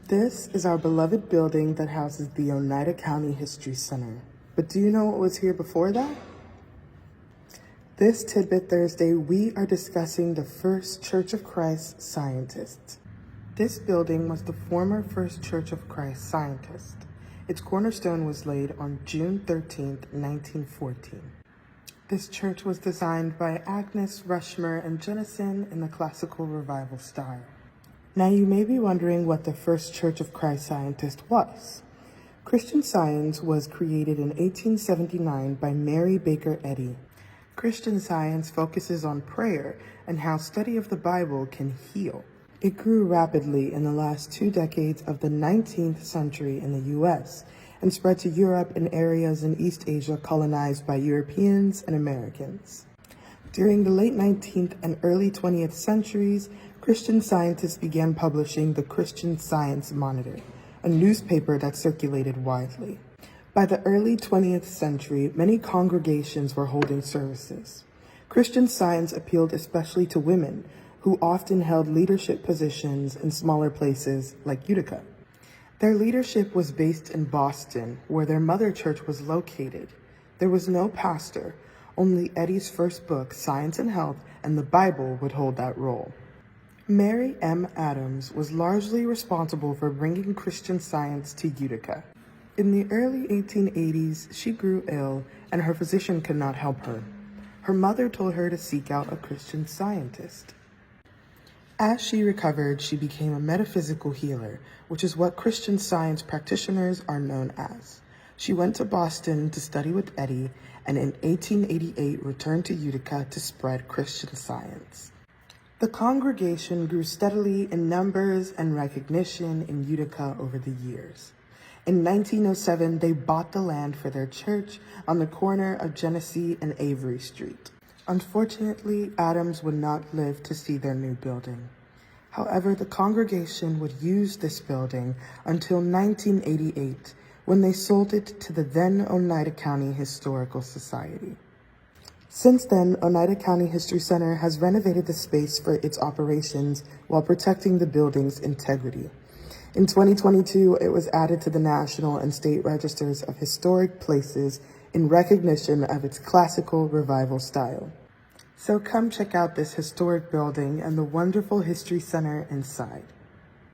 This is our beloved building that houses the Oneida County History Center. But do you know what was here before that? This Tidbit Thursday, we are discussing the First Church of Christ Scientist. This building was the former First Church of Christ Scientist. Its cornerstone was laid on June 13, 1914. This church was designed by Agnes Rushmer and Jennison in the Classical Revival style. Now you may be wondering what the First Church of Christ Scientist was. Christian Science was created in 1879 by Mary Baker Eddy. Christian Science focuses on prayer and how study of the Bible can heal. It grew rapidly in the last 2 decades of the 19th century in the U.S. and spread to Europe and areas in East Asia colonized by Europeans and Americans. During the late 19th and early 20th centuries, Christian Scientists began publishing the Christian Science Monitor, a newspaper that circulated widely. By the early 20th century, many congregations were holding services. Christian Science appealed especially to women, who often held leadership positions in smaller places like Utica. Their leadership was based in Boston, where their mother church was located. There was no pastor. Only Eddy's first book, Science and Health, and the Bible would hold that role. Mary M. Adams was largely responsible for bringing Christian Science to Utica. In the early 1880s, she grew ill, and her physician could not help her. Her mother told her to seek out a Christian Scientist. As she recovered, she became a metaphysical healer, which is what Christian Science practitioners are known as. She went to Boston to study with Eddy, and in 1888 returned to Utica to spread Christian Science. The congregation grew steadily in numbers and recognition in Utica over the years. In 1907, they bought the land for their church on the corner of Genesee and Avery Street. Unfortunately, Adams would not live to see their new building. However, the congregation would use this building until 1988, when they sold it to the then Oneida County Historical Society. Since then, Oneida County History Center has renovated the space for its operations while protecting the building's integrity. In 2022, it was added to the National and State Registers of Historic Places in recognition of its classical revival style. So come check out this historic building and the wonderful History Center inside.